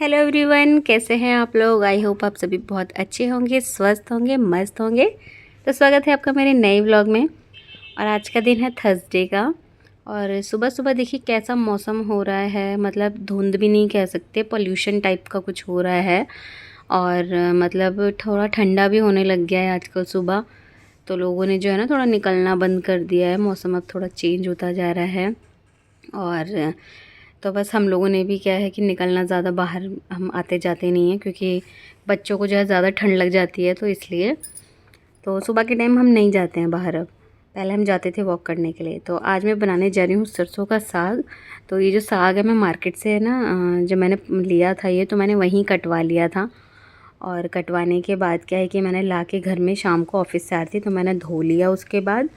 Hello everyone, कैसे हैं आप लोग। आई होप आप सभी बहुत अच्छे होंगे, स्वस्थ होंगे, मस्त होंगे। तो स्वागत है आपका मेरे नए व्लॉग में। और आज का दिन है थर्सडे का। और सुबह सुबह देखिए कैसा मौसम हो रहा है, मतलब धुंध भी नहीं कह सकते, पोल्यूशन टाइप का कुछ हो रहा है। और मतलब थोड़ा ठंडा भी होने लग गया है आजकल सुबह। तो लोगों ने जो है ना थोड़ा निकलना बंद कर दिया है, मौसम अब थोड़ा चेंज होता जा रहा है। और तो बस हम लोगों ने भी क्या है कि निकलना ज़्यादा बाहर हम आते जाते नहीं हैं, क्योंकि बच्चों को जो है ज़्यादा ठंड लग जाती है, तो इसलिए तो सुबह के टाइम हम नहीं जाते हैं बाहर अब। पहले हम जाते थे वॉक करने के लिए। तो आज मैं बनाने जा रही हूँ सरसों का साग। तो ये जो साग है मैं मार्केट से है ना, जब मैंने लिया था ये, तो मैंने वहीं कटवा लिया था। और कटवाने के बाद क्या है कि मैंने ला के घर में, शाम को ऑफिस से आ रही थी तो मैंने धो लिया उसके बाद।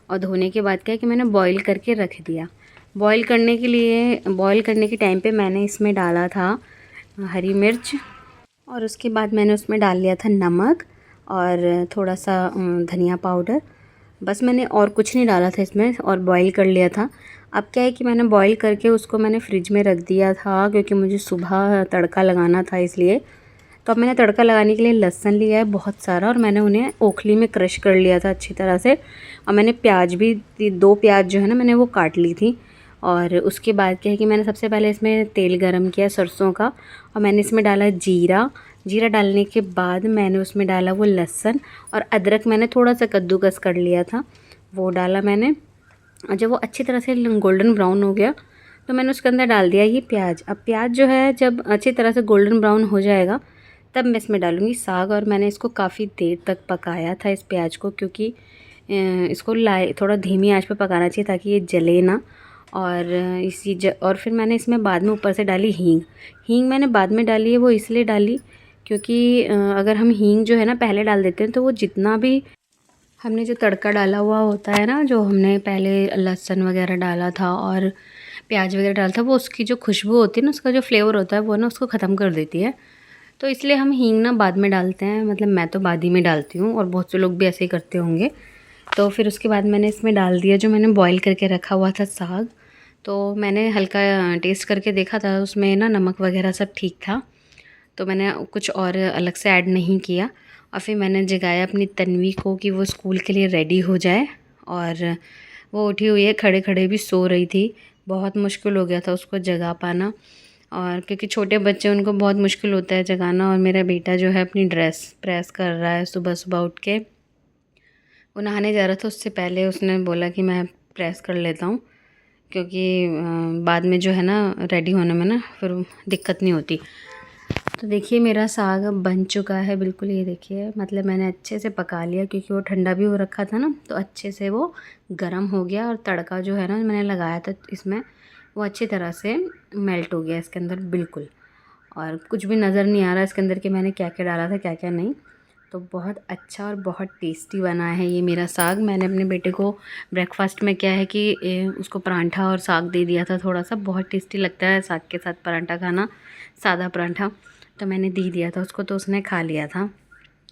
और धोने के बाद क्या है कि मैंने बॉईल करके रख दिया। बॉईल करने के टाइम पे मैंने इसमें डाला था हरी मिर्च। और उसके बाद मैंने उसमें डाल लिया था नमक और थोड़ा सा धनिया पाउडर। बस मैंने और कुछ नहीं डाला था इसमें, और बॉईल कर लिया था। अब क्या है कि मैंने बॉईल करके उसको मैंने फ्रिज में रख दिया था, क्योंकि मुझे सुबह तड़का लगाना था इसलिए। तो अब मैंने तड़का लगाने के लिए लहसुन लिया है बहुत सारा, और मैंने उन्हें ओखली में क्रश कर लिया था अच्छी तरह से। और मैंने प्याज भी, 2 प्याज जो है ना मैंने वो काट ली थी। और उसके बाद क्या है कि मैंने सबसे पहले इसमें तेल गरम किया सरसों का, और मैंने इसमें डाला जीरा। जीरा डालने के बाद मैंने उसमें डाला वो लहसुन और अदरक, मैंने थोड़ा सा कद्दूकस कर लिया था, वो डाला मैंने। और जब वो अच्छी तरह से गोल्डन ब्राउन हो गया तो मैंने उसके अंदर डाल दिया ये प्याज। अब प्याज जो है जब अच्छी तरह से गोल्डन ब्राउन हो जाएगा तब मैं इसमें डालूँगी साग। और मैंने इसको काफ़ी देर तक पकाया था इस प्याज को, क्योंकि इसको थोड़ा धीमी आंच पे पकाना चाहिए ताकि ये जले ना। और और फिर मैंने इसमें बाद में ऊपर से डाली हींग। हींग मैंने बाद में डाली है, वो इसलिए डाली क्योंकि अगर हम हींग जो है ना पहले डाल देते हैं तो वो जितना भी हमने जो तड़का डाला हुआ होता है ना, जो हमने पहले लहसुन वगैरह डाला था और प्याज वगैरह डाला था, वो उसकी जो खुशबू होती है ना, उसका जो फ्लेवर होता है वो ना उसको ख़त्म कर देती है। तो इसलिए हम हींग ना बाद में डालते हैं, मतलब मैं तो बाद ही में डालती हूँ, और बहुत से लोग भी ऐसे ही करते होंगे। तो फिर उसके बाद मैंने इसमें डाल दिया जो मैंने बॉईल करके रखा हुआ था साग। तो मैंने हल्का टेस्ट करके देखा था, उसमें ना नमक वगैरह सब ठीक था। तो मैंने कुछ और अलग से ऐड नहीं किया। और फिर मैंने जगाया अपनी तन्वी को कि वो स्कूल के लिए रेडी हो जाए। और वो उठी हुई है, खड़े खड़े भी सो रही थी। बहुत मुश्किल हो गया था उसको जगा पाना, और क्योंकि छोटे बच्चे उनको बहुत मुश्किल होता है जगाना। और मेरा बेटा जो है अपनी ड्रेस प्रेस कर रहा है सुबह सुबह उठ के। वो नहाने जा रहा था, उससे पहले उसने बोला कि मैं प्रेस कर लेता हूँ, क्योंकि बाद में जो है ना रेडी होने में ना फिर दिक्कत नहीं होती। तो देखिए मेरा साग अब बन चुका है बिल्कुल, ये देखिए, मतलब मैंने अच्छे से पका लिया क्योंकि वो ठंडा भी हो रखा था ना, तो अच्छे से वो गर्म हो गया। और तड़का जो है ना मैंने लगाया था इसमें, वो अच्छी तरह से मेल्ट हो गया इसके अंदर बिल्कुल। और कुछ भी नज़र नहीं आ रहा इसके अंदर कि मैंने क्या क्या डाला था क्या क्या नहीं। तो बहुत अच्छा और बहुत टेस्टी बना है ये मेरा साग। मैंने अपने बेटे को ब्रेकफास्ट में क्या है कि उसको परांठा और साग दे दिया था थोड़ा सा। बहुत टेस्टी लगता है साग के साथ परांठा खाना, सादा परांठा। तो मैंने दे दिया था उसको, तो उसने खा लिया था।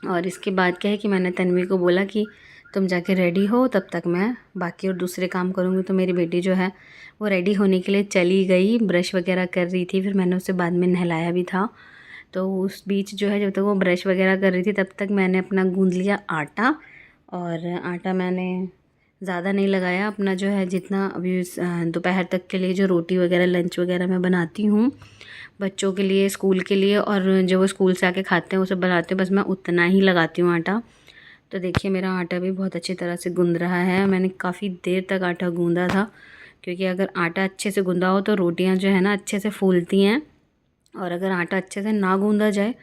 और इसके बाद क्या है कि मैंने तन्वी को बोला कि तुम जाके रेडी हो, तब तक मैं बाकी और दूसरे काम करूँगी। तो मेरी बेटी जो है वो रेडी होने के लिए चली गई, ब्रश वगैरह कर रही थी। फिर मैंने उसे बाद में नहलाया भी था। तो उस बीच जो है जब तक वो ब्रश वगैरह कर रही थी तब तक मैंने अपना गूँध लिया आटा। और आटा मैंने ज़्यादा नहीं लगाया, अपना जो है जितना अभी दोपहर तक के लिए जो रोटी वगैरह लंच वगैरह मैं बनाती हूँ बच्चों के लिए, स्कूल के लिए, और जब वो स्कूल से आके खाते हैं उसे बनाती हूँ, बस मैं उतना ही लगाती हूँ आटा। तो देखिए मेरा आटा भी बहुत अच्छी तरह से गूँध रहा है। मैंने काफ़ी देर तक आटा गूँधा था, क्योंकि अगर आटा अच्छे से गूँधा हो तो रोटियां जो है ना अच्छे से फूलती हैं। और अगर आटा अच्छे से ना गूँधा जाए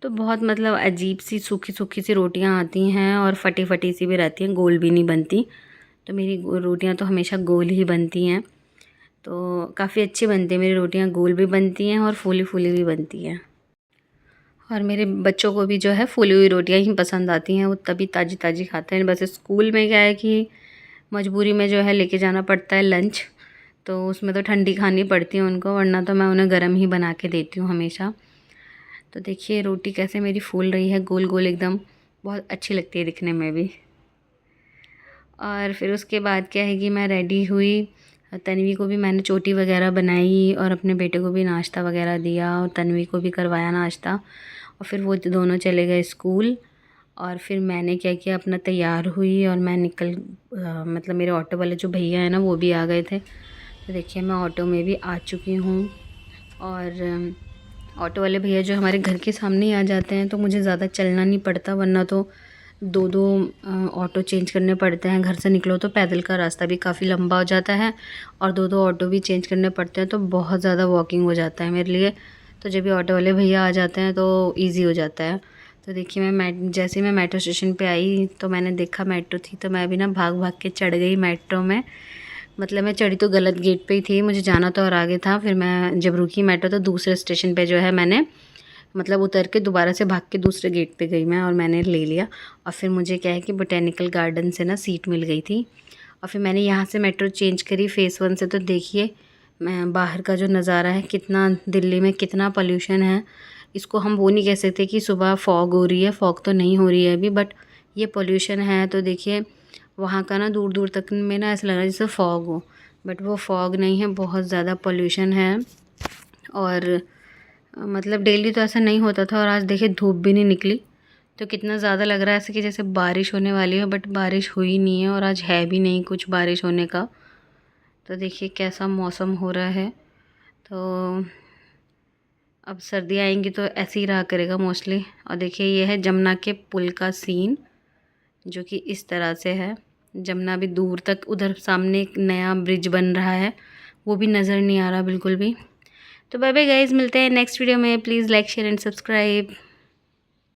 तो बहुत मतलब अजीब सी सूखी सूखी सी रोटियां आती हैं, और फटी फटी सी भी रहती हैं, गोल भी नहीं बनती। तो मेरी रोटियां तो हमेशा गोल ही बनती हैं। तो काफ़ी अच्छी बनती है मेरी रोटियां, गोल भी बनती हैं और फूली फूली भी बनती हैं। और मेरे बच्चों को भी जो है फूली हुई रोटियां ही पसंद आती हैं, वो तभी ताज़ी ताज़ी खाते हैं। बस स्कूल में क्या है कि मजबूरी में जो है लेके जाना पड़ता है लंच, तो उसमें तो ठंडी खानी पड़ती है उनको, वरना तो मैं उन्हें गर्म ही बना के देती हूँ हमेशा। तो देखिए रोटी कैसे मेरी फूल रही है, गोल गोल एकदम, बहुत अच्छी लगती है दिखने में भी। और फिर उसके बाद क्या है कि मैं रेडी हुई, तन्वी को भी मैंने चोटी वगैरह बनाई और अपने बेटे को भी नाश्ता वगैरह दिया और तन्वी को भी करवाया नाश्ता। और फिर वो दोनों चले गए स्कूल। और फिर मैंने क्या किया, अपना तैयार हुई और मैं मतलब मेरे ऑटो वाले जो भैया हैं ना वो भी आ गए थे। तो देखिए मैं ऑटो में भी आ चुकी हूँ। और ऑटो वाले भैया जो हमारे घर के सामने ही आ जाते हैं तो मुझे ज़्यादा चलना नहीं पड़ता, वरना तो दो दो ऑटो चेंज करने पड़ते हैं। घर से निकलो तो पैदल का रास्ता भी काफ़ी लंबा हो जाता है और दो दो ऑटो भी चेंज करने पड़ते हैं, तो बहुत ज़्यादा वॉकिंग हो जाता है मेरे लिए। तो जब भी ऑटो वाले भैया आ जाते हैं तो ईज़ी हो जाता है। तो देखिए जैसे मैं मेट्रो स्टेशन पे आई तो मैंने देखा मेट्रो थी, तो मैं भी ना भाग भाग के चढ़ गई मेट्रो में। मतलब मैं चढ़ी तो गलत गेट पे ही थी, मुझे जाना तो और आगे था। फिर मैं जब रुकी मेट्रो तो दूसरे स्टेशन पे जो है मैंने मतलब उतर के दोबारा से भाग के दूसरे गेट पे गई मैं और मैंने ले लिया। और फिर मुझे क्या है कि बोटेनिकल गार्डन से ना सीट मिल गई थी। और फिर मैंने यहाँ से मेट्रो चेंज करी फ़ेज़ 1 से। तो देखिए मैं बाहर का जो नज़ारा है, कितना दिल्ली में कितना पोल्यूशन है। इसको हम वो नहीं कह सकते कि सुबह फॉग हो रही है, फॉग तो नहीं हो रही है अभी, बट ये पोल्यूशन है। तो देखिए वहाँ का ना दूर दूर तक में ना ऐसा लग रहा है जैसे फॉग हो, बट वो फॉग नहीं है, बहुत ज़्यादा पोल्यूशन है। और मतलब डेली तो ऐसा नहीं होता था, और आज देखिए धूप भी नहीं निकली तो कितना ज़्यादा लग रहा है ऐसे कि जैसे बारिश होने वाली है, बट बारिश हुई नहीं है और आज है भी नहीं कुछ बारिश होने का। तो देखिए कैसा मौसम हो रहा है। तो अब सर्दी आएंगी तो ऐसे ही रहा करेगा मोस्टली। और देखिए ये है जमुना के पुल का सीन, जो कि इस तरह से है। जमुना भी दूर तक, उधर सामने एक नया ब्रिज बन रहा है वो भी नज़र नहीं आ रहा बिल्कुल भी। तो बाय बाय गाइज़, मिलते हैं नेक्स्ट वीडियो में। Please like share and subscribe.